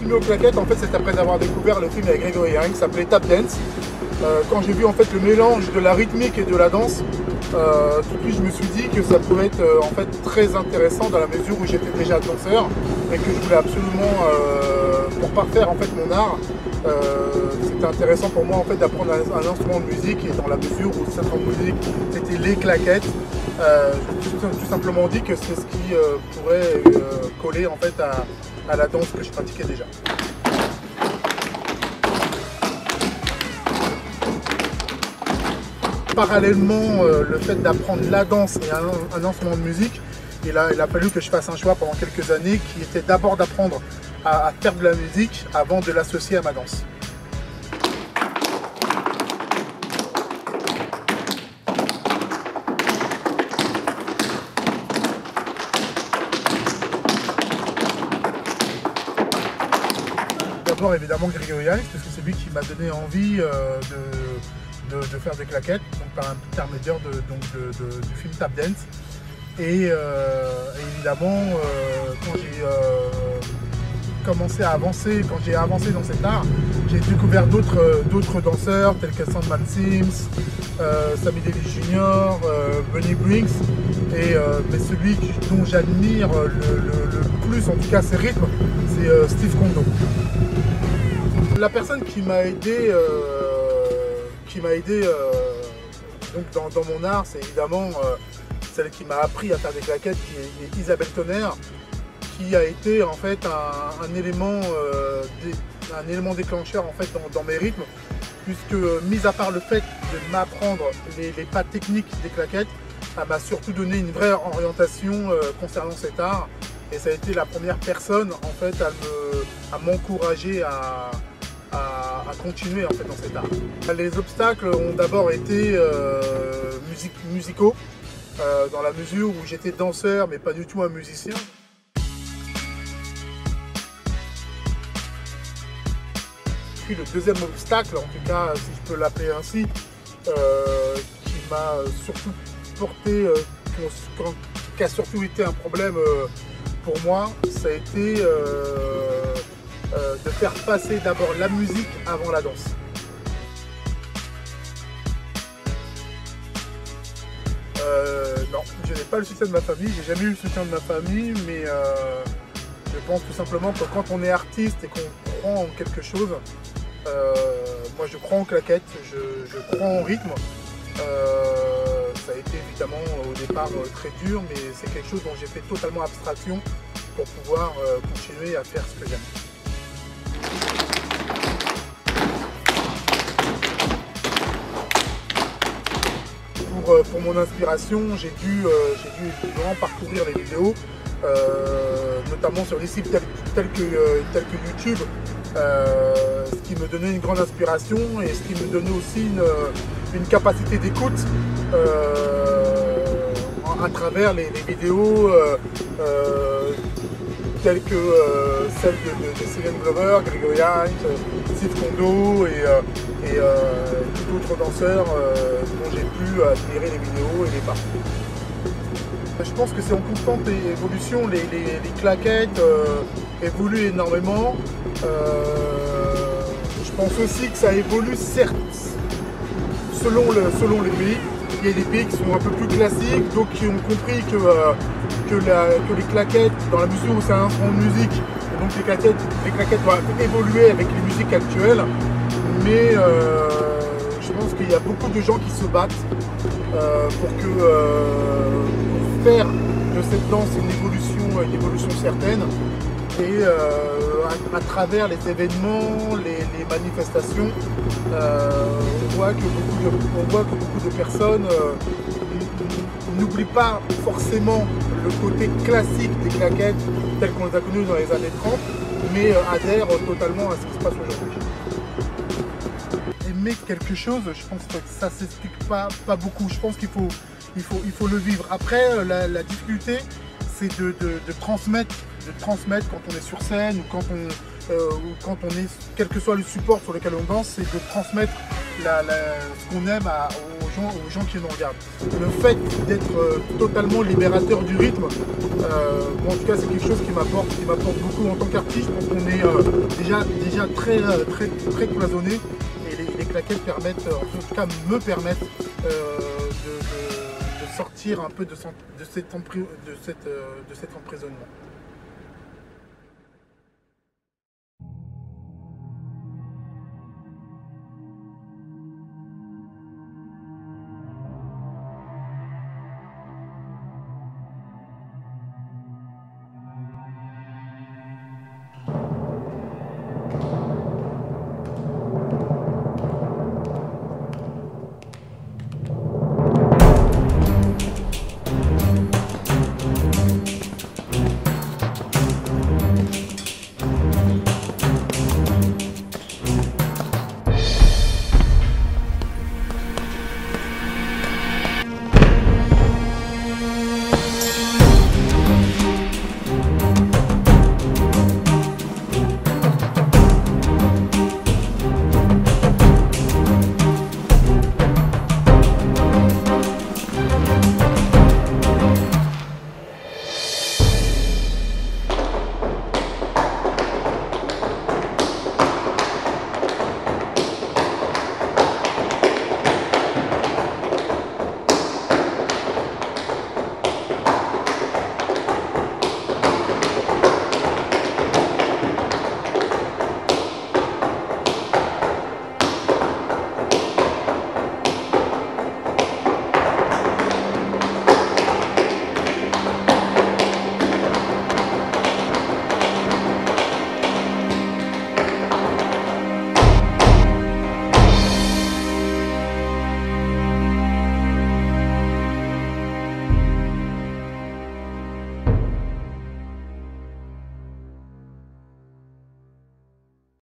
mis aux claquettes, en fait, c'est après avoir découvert le film avec Gregory Hines qui s'appelait Tap Dance. Quand j'ai vu en fait le mélange de la rythmique et de la danse, tout de suite je me suis dit que ça pouvait être en fait très intéressant dans la mesure où j'étais déjà danseur et que je voulais absolument, pour parfaire en fait mon art, c'était intéressant pour moi en fait d'apprendre un instrument de musique, et dans la mesure où cet instrument de musique c'était les claquettes, je me suis tout simplement dit que c'est ce qui pourrait coller en fait à la danse que je pratiquais déjà. Parallèlement, le fait d'apprendre la danse et un instrument de musique, il a fallu que je fasse un choix pendant quelques années qui était d'abord d'apprendre à faire de la musique avant de l'associer à ma danse. D'abord évidemment Gregory Hines, parce que c'est lui qui m'a donné envie de faire des claquettes, donc par intermédiaire du film Tap Dance. Et évidemment, quand j'ai commencé à avancer, quand j'ai avancé dans cet art, j'ai découvert d'autres danseurs tels que Sandman Sims, Sammy Davis Jr., Bunny Briggs, mais celui dont j'admire le plus, en tout cas ses rythmes, c'est Steve Kondo. La personne qui m'a aidé, donc dans mon art, c'est évidemment celle qui m'a appris à faire des claquettes, qui est Isabelle Tonnerre, qui a été en fait un élément déclencheur en fait dans mes rythmes, puisque mis à part le fait de m'apprendre les pas techniques des claquettes, elle m'a surtout donné une vraie orientation concernant cet art, et ça a été la première personne en fait à m'encourager à continuer en fait dans cet art. Les obstacles ont d'abord été musicaux, dans la mesure où j'étais danseur mais pas du tout un musicien. Puis le deuxième obstacle, en tout cas si je peux l'appeler ainsi, qui m'a surtout porté, qui a surtout été un problème pour moi, ça a été de faire passer d'abord la musique avant la danse. Non, je n'ai pas le soutien de ma famille, j'ai jamais eu le soutien de ma famille, mais je pense tout simplement que quand on est artiste et qu'on croit en quelque chose, moi je crois en claquettes, je crois en rythme. Ça a été évidemment au départ très dur, mais c'est quelque chose dont j'ai fait totalement abstraction pour pouvoir continuer à faire ce que j'aime. Pour mon inspiration, j'ai dû vraiment parcourir les vidéos, notamment sur des sites tels que YouTube, ce qui me donnait une grande inspiration et ce qui me donnait aussi une capacité d'écoute à travers les vidéos telles que celles de Sylvain Glover, Gregory Hines, Steve Kondo et d'autres danseurs dont j'ai pu admirer les vidéos et les pas. Je pense que c'est en constante évolution, les claquettes évoluent énormément. Je pense aussi que ça évolue certes selon les pays. Il y a des pays qui sont un peu plus classiques, d'autres qui ont compris que les claquettes, dans la mesure où c'est un instrument de musique, et donc les claquettes doivent évoluer avec les musiques actuelles. Mais je pense qu'il y a beaucoup de gens qui se battent pour faire de cette danse une évolution certaine. Et à travers les événements, les manifestations, on voit que beaucoup de personnes n'oublient pas forcément le côté classique des claquettes telles qu'on les a connues dans les années 30, mais adhèrent totalement à ce qui se passe aujourd'hui. Aimer quelque chose, je pense que ça ne s'explique pas beaucoup. Je pense qu'il faut le vivre. Après, la difficulté, c'est de transmettre quand on est sur scène ou quand on est, quel que soit le support sur lequel on danse, c'est de transmettre ce qu'on aime aux gens qui nous regardent. Le fait d'être totalement libérateur du rythme, bon, en tout cas c'est quelque chose qui m'apporte beaucoup en tant qu'artiste. Je pense qu'on est déjà très cloisonné et les claquettes permettent, en tout cas me permettent de sortir un peu de cet emprisonnement.